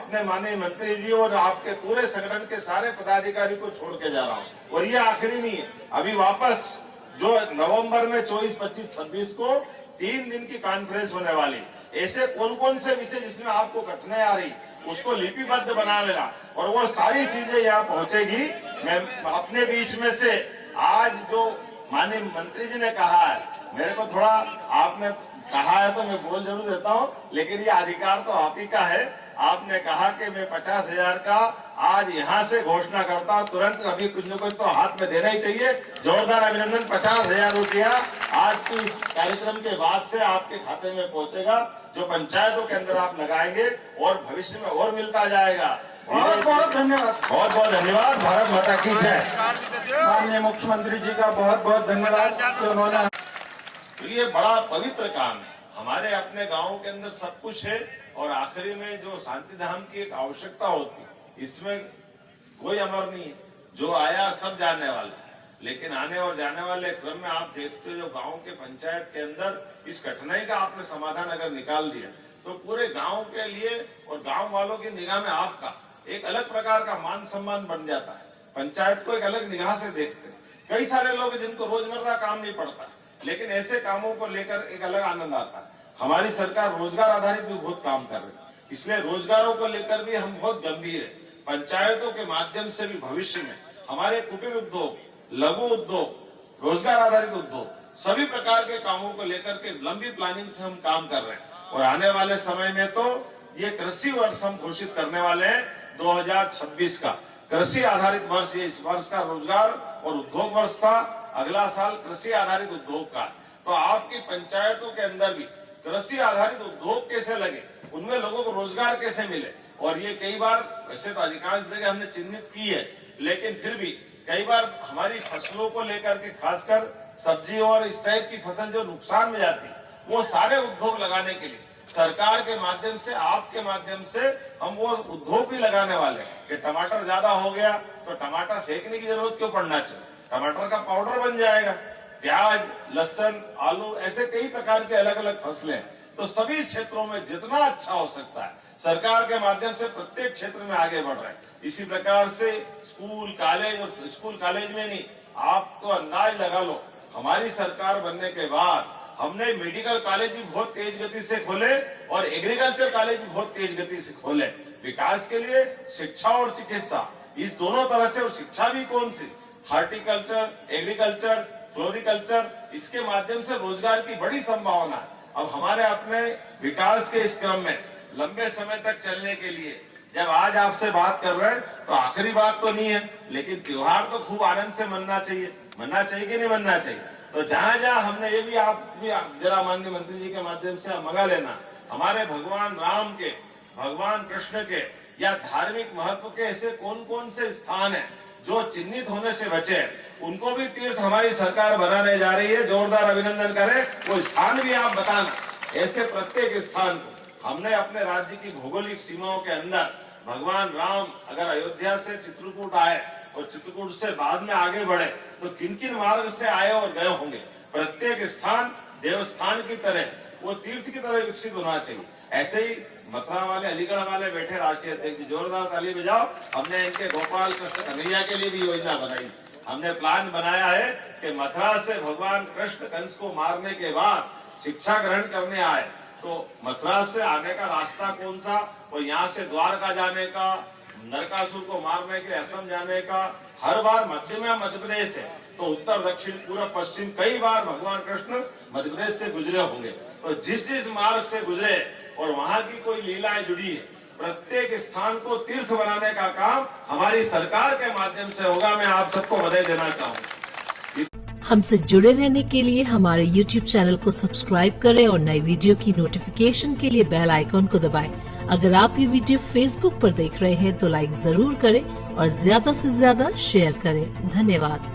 अपने माननीय मंत्री जी और आपके पूरे संगठन के सारे पदाधिकारी को छोड़ के जा रहा हूँ। और ये आखिरी नहीं है, अभी वापस जो नवंबर में 24, 25, 26 को 3 दिन की कॉन्फ्रेंस होने वाली, ऐसे कौन कौन से विषय जिसमें आपको कठिनाई आ रही उसको लिपिबद्ध बना लेना और वो सारी चीजें यहाँ पहुंचेगी। मैं अपने बीच में से आज जो माननीय मंत्री जी ने कहा है, मेरे को थोड़ा आपने कहा है तो मैं बोल जरूर देता हूँ, लेकिन ये अधिकार तो आप ही का है। आपने कहा कि मैं 50,000 का आज यहाँ से घोषणा करता हूँ, तुरंत अभी कुछ न कुछ तो हाथ में देना ही चाहिए। जोरदार अभिनंदन। 50,000 रुपया आज की कार्यक्रम के बाद से आपके खाते में पहुंचेगा, जो पंचायतों के अंदर आप लगाएंगे और भविष्य में और मिलता जाएगा। बहुत बहुत धन्यवाद। बहुत बहुत धन्यवाद। भारत माता की जय। माननीय मुख्यमंत्री जी का बहुत बहुत धन्यवाद कि उन्होंने, तो ये बड़ा पवित्र काम है। हमारे अपने गांव के अंदर सब कुछ है और आखिरी में जो शांति धाम की एक आवश्यकता होती, इसमें कोई अमर नहीं है। जो आया सब जाने वाला है, लेकिन आने और जाने वाले क्रम में आप देखते हो जो गांव के पंचायत के अंदर इस कठिनाई का आपने समाधान अगर निकाल दिया तो पूरे गांव के लिए और गांव वालों की निगाह में आपका एक अलग प्रकार का मान सम्मान बन जाता है। पंचायत को एक अलग निगाह से देखते हैं। कई सारे लोग जिनको रोजमर्रा काम नहीं पड़ता, लेकिन ऐसे कामों को लेकर एक अलग आनंद आता है। हमारी सरकार रोजगार आधारित भी बहुत काम कर रही है, इसलिए रोजगारों को लेकर भी हम बहुत गंभीर है। पंचायतों के माध्यम से भी भविष्य में हमारे कुटीर उद्योग, लघु उद्योग, रोजगार आधारित उद्योग, सभी प्रकार के कामों को लेकर के लंबी प्लानिंग से हम काम कर रहे हैं। और आने वाले समय में तो ये कृषि वर्ष हम घोषित करने वाले हैं 2026 का कृषि आधारित वर्ष। ये इस वर्ष का रोजगार और उद्योग वर्ष था, अगला साल कृषि आधारित उद्योग का। तो आपकी पंचायतों के अंदर भी कृषि आधारित उद्योग कैसे लगे, उनमें लोगों को रोजगार कैसे मिले। और ये कई बार वैसे तो अधिकांश जगह हमने चिन्हित की है, लेकिन फिर भी कई बार हमारी फसलों को लेकर के, खासकर सब्जी और इस टाइप की फसल जो नुकसान में जाती है, वो सारे उद्योग लगाने के लिए सरकार के माध्यम से, आपके माध्यम से हम वो उद्योग भी लगाने वाले हैं कि टमाटर ज्यादा हो गया तो टमाटर फेंकने की जरूरत क्यों पड़ना चाहिए, टमाटर का पाउडर बन जाएगा। प्याज, लहसुन, आलू, ऐसे कई प्रकार के अलग अलग फसलें हैं। तो सभी क्षेत्रों में जितना अच्छा हो सकता है सरकार के माध्यम से प्रत्येक क्षेत्र में आगे बढ़ रहे हैं। इसी प्रकार से स्कूल कॉलेज, और स्कूल कॉलेज में नहीं, आप तो अंदाज लगा लो, हमारी सरकार बनने के बाद हमने मेडिकल कॉलेज भी बहुत तेज गति से खोले और एग्रीकल्चर कॉलेज भी बहुत तेज गति से खोले। विकास के लिए शिक्षा और चिकित्सा, इस दोनों तरह से। और शिक्षा भी कौन सी, हार्टिकल्चर, एग्रीकल्चर, फ्लोरिकल्चर, इसके माध्यम से रोजगार की बड़ी संभावना है। अब हमारे अपने विकास के इस क्रम में लंबे समय तक चलने के लिए जब आज आपसे बात कर रहे हैं तो आखिरी बात तो नहीं है, लेकिन त्योहार तो खूब आनंद से मनना चाहिए। मनना चाहिए कि नहीं मनना चाहिए? तो जहां जहां हमने ये भी आप भी जरा माननीय मंत्री जी के माध्यम से मंगा लेना, हमारे भगवान राम के, भगवान कृष्ण के या धार्मिक महत्व के ऐसे कौन कौन से स्थान हैं जो चिन्हित होने से बचे, उनको भी तीर्थ हमारी सरकार बनाने जा रही है। जोरदार अभिनंदन करें। वो स्थान भी आप बताना। ऐसे प्रत्येक स्थान को हमने अपने राज्य की भौगोलिक सीमाओं के अंदर, भगवान राम अगर अयोध्या से चित्रकूट आए और चित्रकूट से बाद में आगे बढ़े तो किन किन मार्ग से आए और गए होंगे, प्रत्येक स्थान देवस्थान की तरह, वो तीर्थ की तरह विकसित होना चाहिए। ऐसे ही मथुरा वाले, अलीगढ़ वाले बैठे राष्ट्रीय अध्यक्ष जी, जोरदार ताली बजाओ। हमने इनके गोपाल कृष्ण कन्हैया के लिए भी योजना बनाई। हमने प्लान बनाया है कि मथुरा से भगवान कृष्ण कंस को मारने के बाद शिक्षा ग्रहण करने आए, तो मथुरा से आने का रास्ता कौन सा, और यहाँ से द्वारका जाने का, नरकासुर को मारने के असम जाने का, हर बार मध्य में मध्य प्रदेश है तो उत्तर, दक्षिण, पूर्व, पश्चिम, कई बार भगवान कृष्ण मध्य प्रदेश से गुजरे होंगे। तो जिस जिस मार्ग से गुजरे और वहाँ की कोई लीलाएं जुड़ी है, प्रत्येक स्थान को तीर्थ बनाने का काम हमारी सरकार के माध्यम से होगा। मैं आप सबको बधाई देना चाहूँगा। हमसे जुड़े रहने के लिए हमारे YouTube चैनल को सब्सक्राइब करें और नई वीडियो की नोटिफिकेशन के लिए बेल आइकॉन को दबाएं। अगर आप ये वीडियो Facebook पर देख रहे हैं तो लाइक जरूर करें और ज्यादा से ज्यादा शेयर करें। धन्यवाद।